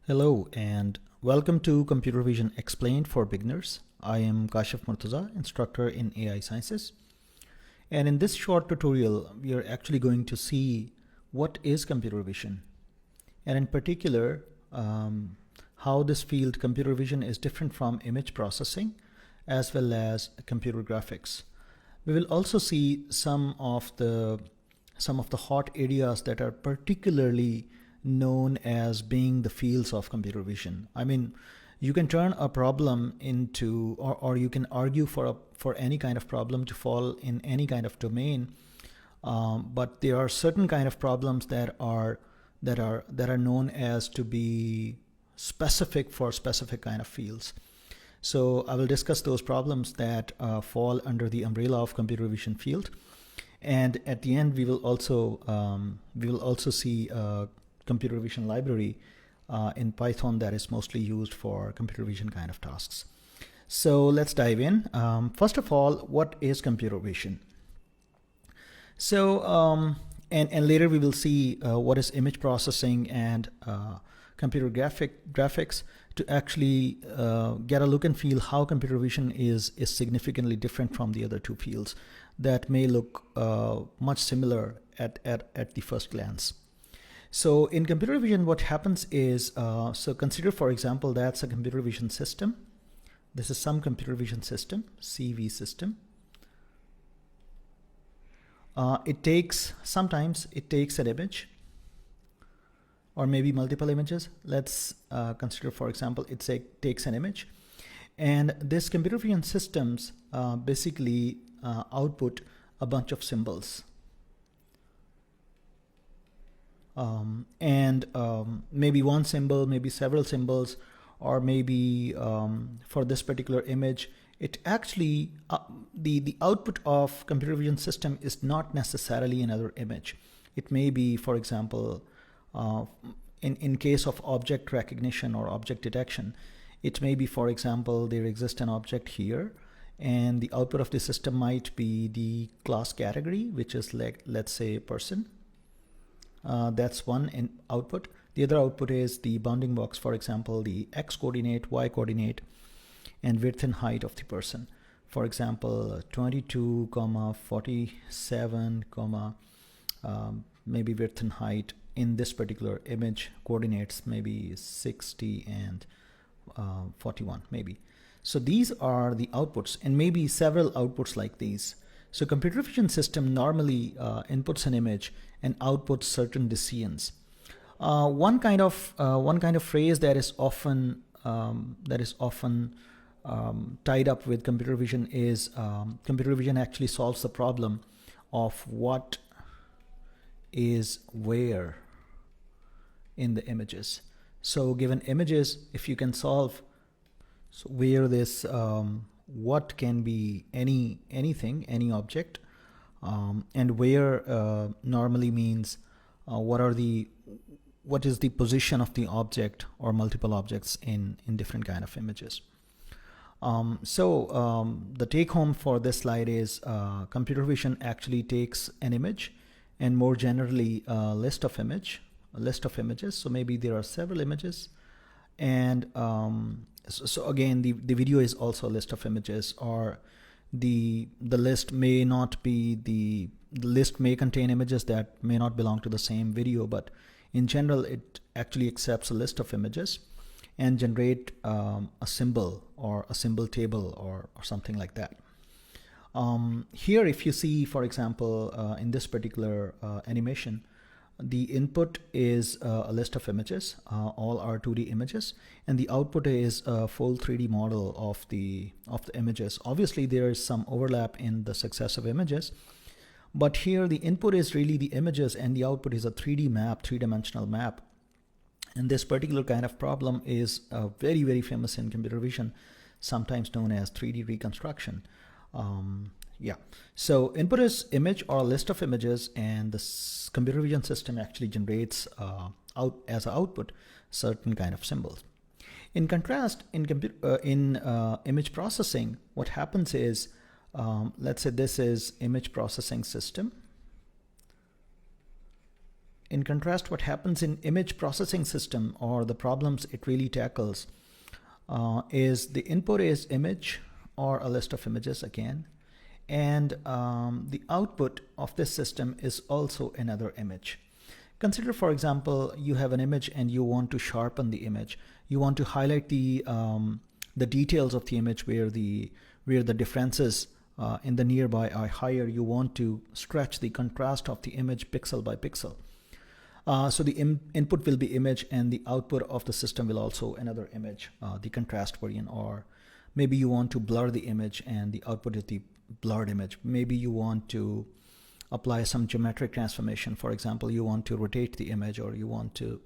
Hello and welcome to Computer Vision Explained for Beginners. I am Kashif Murtaza, instructor in AI Sciences. And in this short tutorial, we are actually going to see what is computer vision. And in particular, how this field, computer vision, is different from image processing as well as computer graphics. We will also see some of the hot areas that are particularly known as being the fields of computer vision. I mean, you can turn a problem into, or you can argue for any kind of problem to fall in any kind of domain, but there are certain kind of problems that are known as to be specific for specific kind of fields. So I will discuss those problems that fall under the umbrella of computer vision field, and at the end we will also see computer vision library in Python that is mostly used for computer vision kind of tasks. So let's dive in. First of all, what is computer vision? So and later we will see what is image processing and computer graphics to actually get a look and feel how computer vision is significantly different from the other two fields that may look much similar at the first glance. So in computer vision, what happens is, so consider, for example, that's a computer vision system. This is some computer vision system, CV system. Sometimes it takes an image or maybe multiple images. Let's consider, for example, it takes an image. And this computer vision systems basically output a bunch of symbols. Maybe one symbol, maybe several symbols, or maybe for this particular image, it actually, the output of computer vision system is not necessarily another image. It may be, for example, in case of object recognition or object detection, it may be, for example, there exists an object here, and the output of the system might be the class category, which is like, let's say, person. That's one output. The other output is the bounding box, for example, the x coordinate, y coordinate, and width and height of the person. For example, 22, 47, maybe width and height in this particular image coordinates maybe 60 and 41 maybe. So these are the outputs, and maybe several outputs like these. So computer vision system normally inputs an image and outputs certain decisions. One kind of phrase that is often tied up with computer vision is computer vision actually solves the problem of what is where in the images. So given images, if you can solve where this what can be anything, any object, and where normally means what is the position of the object or multiple objects in different kind of images. The take home for this slide is computer vision actually takes an image and more generally a list of images. So maybe there are several images, and so again, the video is also a list of images, or the list may not be the list may contain images that may not belong to the same video, but in general it actually accepts a list of images and generate a symbol or a symbol table or something like that. Here, if you see, for example, in this particular animation, the input is a list of images, all are 2D images, and the output is a full 3D model of the images. Obviously, there is some overlap in the successive images, but here the input is really the images and the output is a 3D map, three-dimensional map. And this particular kind of problem is very, very famous in computer vision, sometimes known as 3D reconstruction. So input is image or a list of images, and the computer vision system actually generates out as an output certain kind of symbols. In contrast, in image processing, what happens is, let's say this is image processing system. in contrast, what happens in image processing system, or the problems it really tackles, is the input is image or a list of images again, and the output of this system is also another image. Consider, for example, you have an image and you want to sharpen the image. You want to highlight the details of the image where the differences in the nearby are higher. You want to stretch the contrast of the image pixel by pixel. So the input will be image, and the output of the system will also another image, the contrast variant. Or maybe you want to blur the image and the output is the blurred image. Maybe you want to apply some geometric transformation. For example, you want to rotate the image, or you want to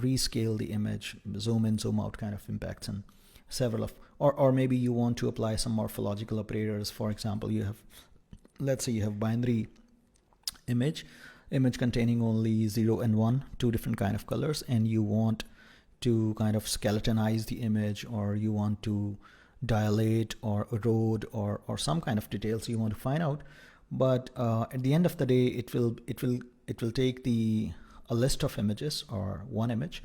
rescale the image, zoom in, zoom out kind of impacts, and several of, or maybe you want to apply some morphological operators. For example, you have, let's say you have binary image containing only 0 and 1, two different kind of colors, and you want to kind of skeletonize the image, or you want to dilate or erode, or some kind of details you want to find out. But at the end of the day, it will take a list of images, or one image,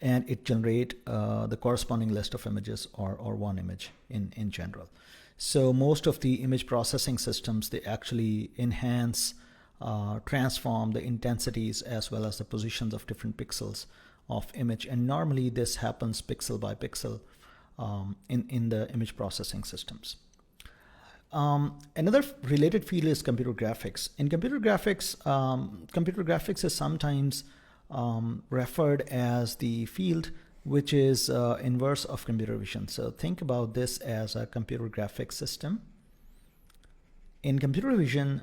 and it generate the corresponding list of images, or one image in general. So most of the image processing systems, they actually enhance, transform the intensities as well as the positions of different pixels of image, and normally this happens pixel by pixel in the image processing systems. Another related field is computer graphics. In computer graphics is sometimes referred as the field which is inverse of computer vision. So think about this as a computer graphics system. In computer vision,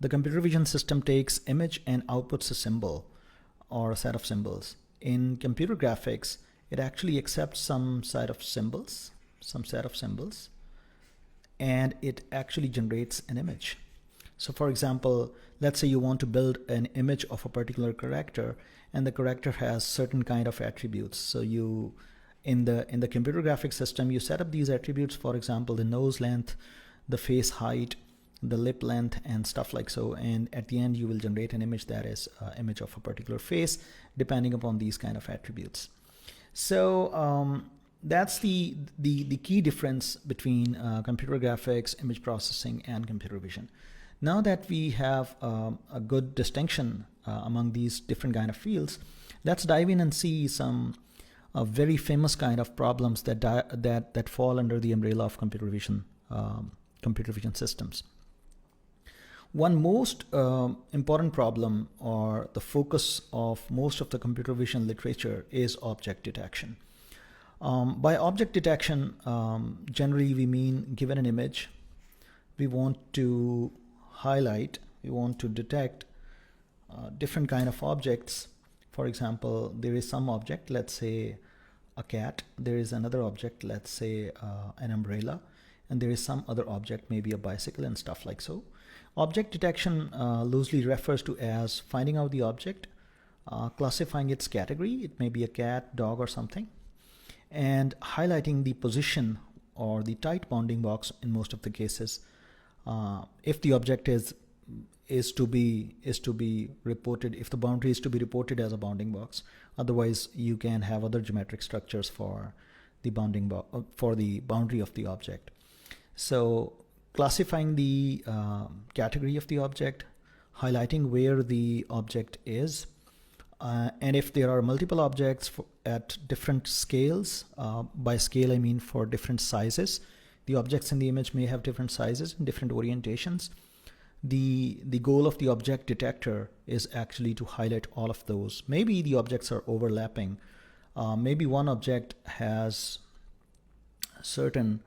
the computer vision system takes image and outputs a symbol or a set of symbols. In computer graphics, it actually accepts some set of symbols, and it actually generates an image. So for example, let's say you want to build an image of a particular character, and the character has certain kind of attributes. So you, in the computer graphics system, you set up these attributes, for example, the nose length, the face height, the lip length, and stuff like so. And at the end, you will generate an image that is an image of a particular face, depending upon these kind of attributes. So that's the key difference between computer graphics, image processing, and computer vision. Now that we have a good distinction among these different kind of fields, let's dive in and see some very famous kind of problems that fall under the umbrella of computer vision systems. One most important problem, or the focus of most of the computer vision literature, is object detection. By object detection, generally we mean, given an image, we want to highlight, we want to detect different kind of objects. For example, there is some object, let's say a cat, there is another object, let's say an umbrella, and there is some other object, maybe a bicycle and stuff like so. Object detection loosely refers to as finding out the object, classifying its category, it may be a cat, dog, or something, and highlighting the position or the tight bounding box in most of the cases, if the object is to be reported, if the boundary is to be reported as a bounding box. Otherwise, you can have other geometric structures for the boundary of the object. So classifying the category of the object, highlighting where the object is, and if there are multiple objects at different scales, by scale I mean for different sizes, the objects in the image may have different sizes and different orientations. The goal of the object detector is actually to highlight all of those. Maybe the objects are overlapping. Maybe one object has certain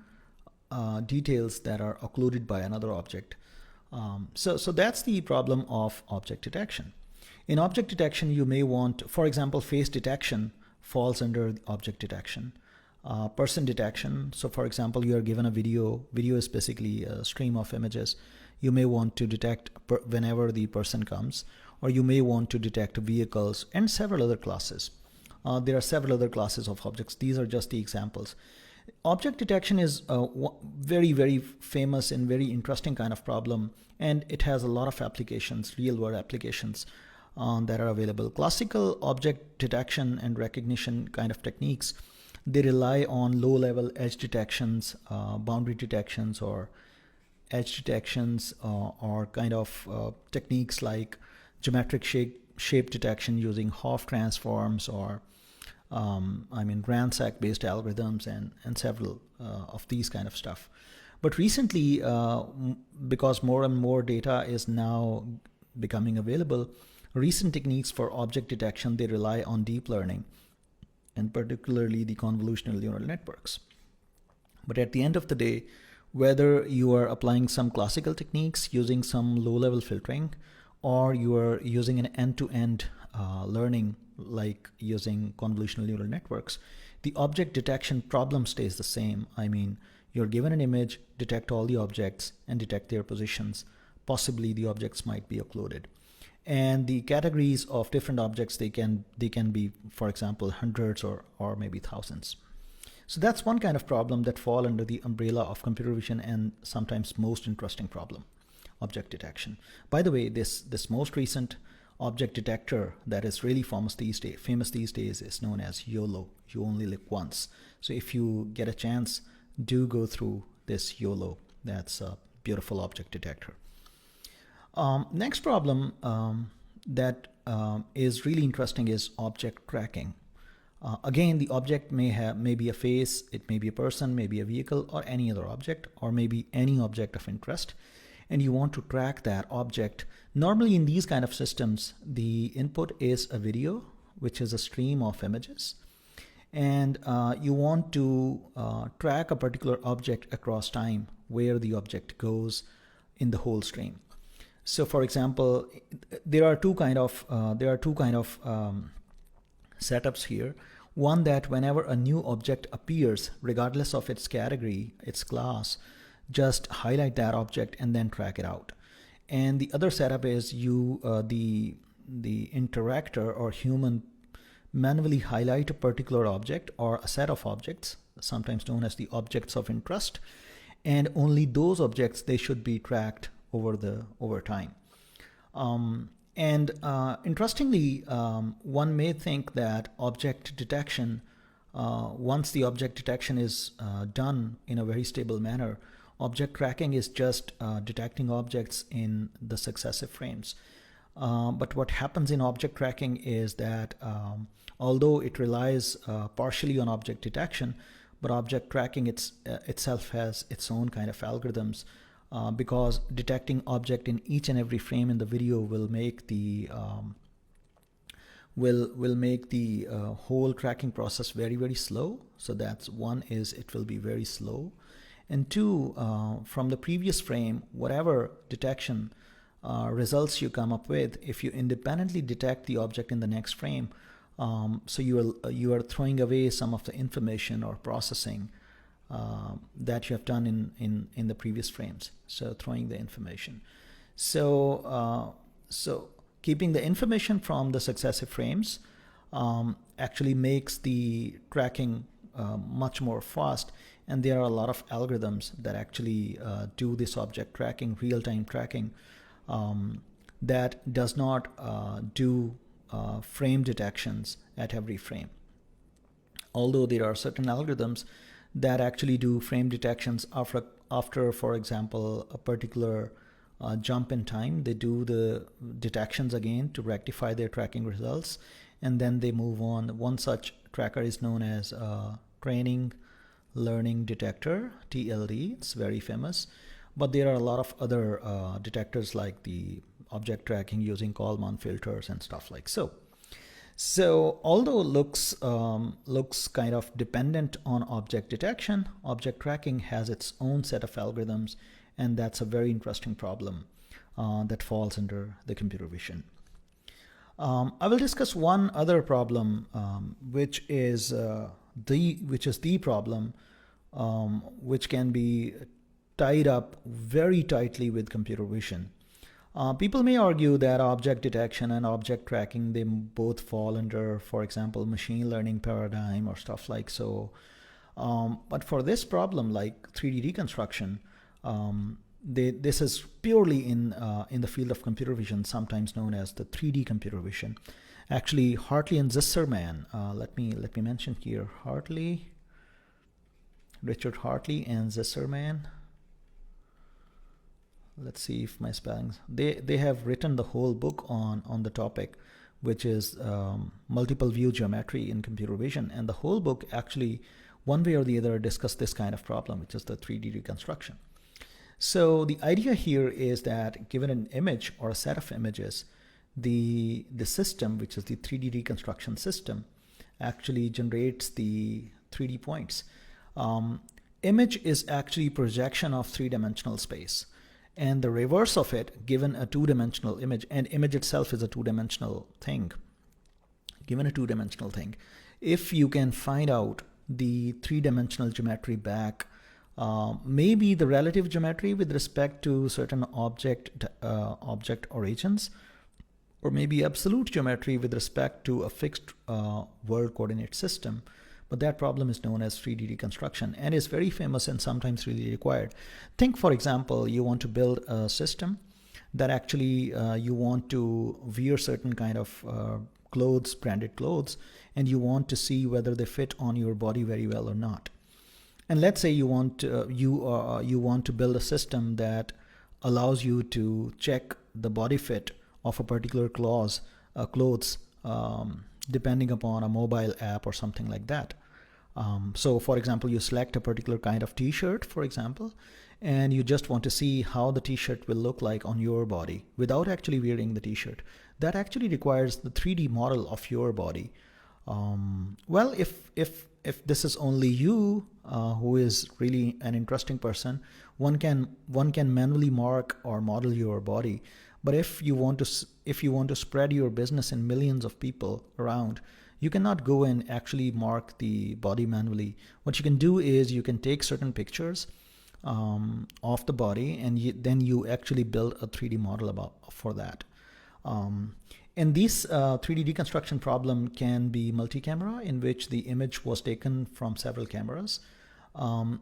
details that are occluded by another object. So that's the problem of object detection. In object detection, you may want, for example, face detection falls under object detection. Person detection, so for example, you are given a video is basically a stream of images. You may want to detect whenever the person comes, or you may want to detect vehicles and several other classes. There are several other classes of objects. These are just the examples. Object detection is a very, very famous and very interesting kind of problem, and it has a lot of applications, real world applications. that are available. Classical object detection and recognition kind of techniques, they rely on low-level edge detections, boundary detections, or edge detections, or kind of techniques like geometric shape detection using Hopf transforms, or RANSAC-based algorithms, and several of these kind of stuff. But recently, because more and more data is now becoming available, recent techniques for object detection, they rely on deep learning, and particularly the convolutional neural networks. But at the end of the day, whether you are applying some classical techniques using some low-level filtering, or you are using an end-to-end learning like using convolutional neural networks, the object detection problem stays the same. I mean, you're given an image, detect all the objects, and detect their positions. Possibly the objects might be occluded. And the categories of different objects, they can be, for example, hundreds or maybe thousands. So that's one kind of problem that fall under the umbrella of computer vision, and sometimes most interesting problem, object detection. By the way, this most recent object detector that is really famous these days is known as YOLO, you only live once. So if you get a chance, do go through this YOLO. That's a beautiful object detector. Next problem that is really interesting is object tracking. Again, the object may be a face, it may be a person, maybe a vehicle, or any other object, or maybe any object of interest, and you want to track that object. Normally in these kind of systems, the input is a video, which is a stream of images, and you want to track a particular object across time, where the object goes in the whole stream. So for example, there are two kind of setups here. One, that whenever a new object appears, regardless of its category, its class, just highlight that object and then track it out. And the other setup is the interactor or human manually highlight a particular object or a set of objects, sometimes known as the objects of interest, and only those objects, they should be tracked over time. Interestingly, one may think that object detection, once the object detection is done in a very stable manner, object tracking is just detecting objects in the successive frames. But what happens in object tracking is that although it relies partially on object detection, but object tracking itself has its own kind of algorithms, because detecting object in each and every frame in the video will make the whole tracking process very, very slow. So that's one, is it will be very slow. And two, from the previous frame, whatever detection results you come up with, if you independently detect the object in the next frame, so you are throwing away some of the information or processing that you have done in the previous frames. So throwing the information. So keeping the information from the successive frames actually makes the tracking much more fast. And there are a lot of algorithms that actually do this object tracking, real-time tracking, that does not do frame detections at every frame. Although there are certain algorithms that actually do frame detections after, for example, a particular jump in time, they do the detections again to rectify their tracking results, and then they move on. One such tracker is known as training learning detector, TLD. It's very famous. But there are a lot of other detectors like the object tracking using Kalman filters and stuff like so. So although looks kind of dependent on object detection, object tracking has its own set of algorithms, and that's a very interesting problem that falls under the computer vision. I will discuss one other problem, which is the problem which can be tied up very tightly with computer vision. People may argue that object detection and object tracking, they both fall under, for example, machine learning paradigm or stuff like so. But for this problem, like 3D reconstruction, this is purely in the field of computer vision, sometimes known as the 3D computer vision. Actually, Hartley and Zisserman, let me mention here, Richard Hartley and Zisserman. Let's see if my spellings. They have written the whole book on the topic, which is multiple view geometry in computer vision, and the whole book actually, one way or the other, discuss this kind of problem, which is the 3D reconstruction. So the idea here is that given an image or a set of images, the system, which is the 3D reconstruction system, actually generates the 3D points. Image is actually projection of three-dimensional space, and the reverse of it, given a two-dimensional image, and image itself is a two-dimensional thing. Given a two-dimensional thing, if you can find out the three-dimensional geometry back, maybe the relative geometry with respect to certain object origins, or maybe absolute geometry with respect to a fixed world coordinate system. But that problem is known as 3D reconstruction and is very famous and sometimes really required. Think, for example, you want to build a system that actually you want to wear certain kind of clothes, branded clothes, and you want to see whether they fit on your body very well or not. And let's say you want to build a system that allows you to check the body fit of a particular clothes depending upon a mobile app or something like that. So for example, you select a particular kind of t-shirt, for example, and you just want to see how the t-shirt will look like on your body without actually wearing the t-shirt. That actually requires the 3D model of your body. Well, if this is only you who is really an interesting person, one can manually mark or model your body. But if you want to spread your business in millions of people around, you cannot go and actually mark the body manually. What you can do is you can take certain pictures of the body, and then you actually build a 3D model for that. And this 3D reconstruction problem can be multi-camera, in which the image was taken from several cameras.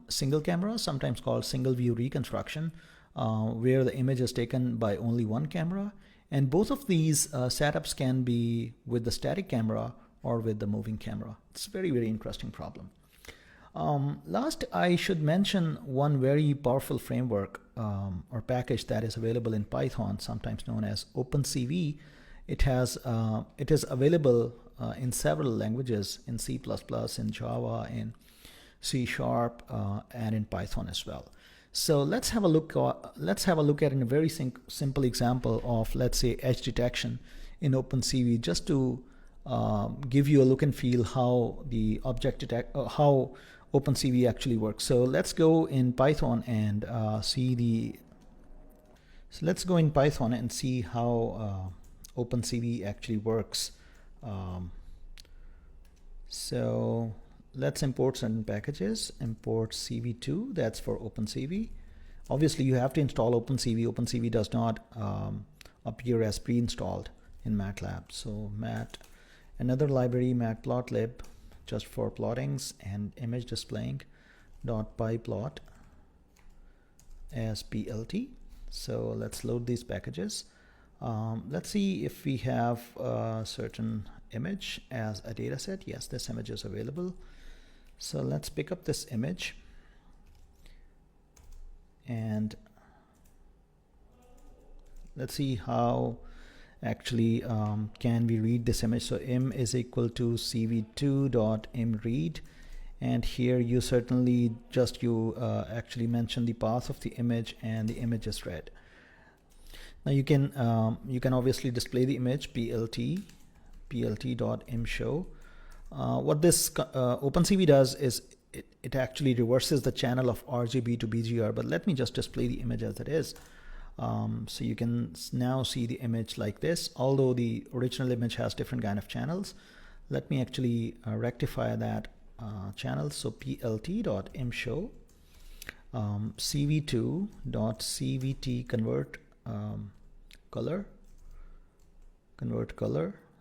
Single camera, sometimes called single view reconstruction, where the image is taken by only one camera. And both of these setups can be with the static camera or with the moving camera. It's a very, very interesting problem. Last, I should mention one very powerful framework or package that is available in Python, sometimes known as OpenCV. It is available in several languages, in C++, in Java, in C#, and in Python as well. So let's have a look at a very simple example of, let's say, edge detection in OpenCV, just to give you a look and feel how the how OpenCV actually works. So let's go in Python and let's go in Python and see how OpenCV actually works. So let's import certain packages. Import CV2, that's for OpenCV. Obviously you have to install OpenCV. OpenCV does not appear as pre-installed in MATLAB. So another library, matplotlib, just for plottings and image displaying .pyplot as PLT. So let's load these packages. Let's see if we have a certain image as a data set. Yes, this image is available. So let's pick up this image and let's see how actually can we read this image. So im is equal to cv2.imRead, and here you certainly actually mention the path of the image, and the image is read. Now you can obviously display the image plt.imshow. What this OpenCV does is it actually reverses the channel of RGB to BGR, but let me just display the image as it is. So you can now see the image like this, although the original image has different kind of channels. Let me actually rectify that channel. So plt.imshow cv2.cvt convert color.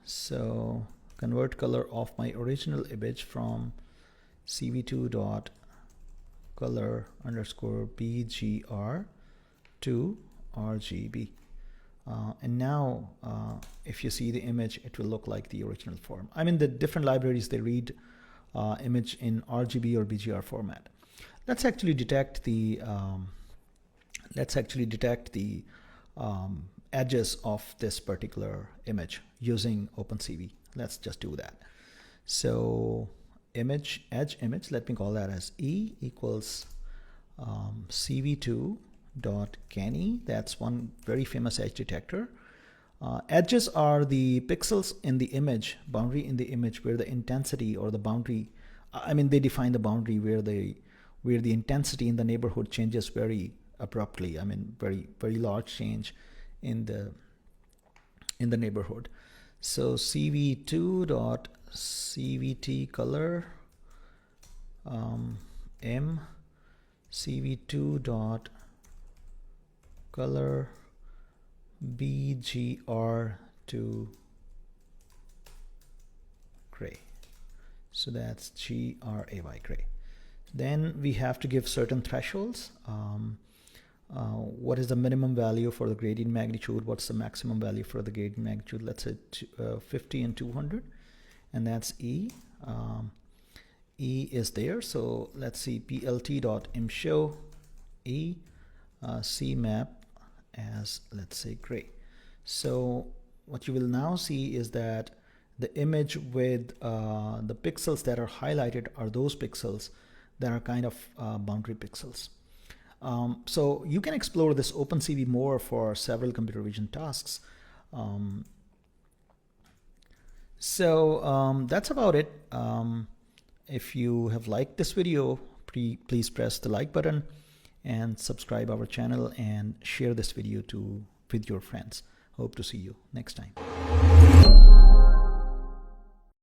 So convert color of my original image from cv2.color_bgr to RGB. And now if you see the image, it will look like the original form. I mean, the different libraries, they read image in RGB or BGR format. Let's actually detect the edges of this particular image using OpenCV. Let's just do that. So image, edge image, let me call that as E equals cv2.cany. That's one very famous edge detector. Edges are the pixels in the image, boundary in the image, where the intensity or the boundary, I mean, they define the boundary where the intensity in the neighborhood changes very abruptly. I mean, very large change in the neighborhood. So cv2.cvt color m cv2.color bgr to gray. So that's gray, gray. Then we have to give certain thresholds. What is the minimum value for the gradient magnitude? What's the maximum value for the gradient magnitude? Let's say 50 and 200, and that's E. E is there, so let's see plt.imshow E cmap as, let's say, gray. So what you will now see is that the image with the pixels that are highlighted are those pixels that are kind of boundary pixels. So you can explore this OpenCV more for several computer vision tasks. That's about it. If you have liked this video, please press the like button and subscribe our channel and share this video with your friends. Hope to see you next time.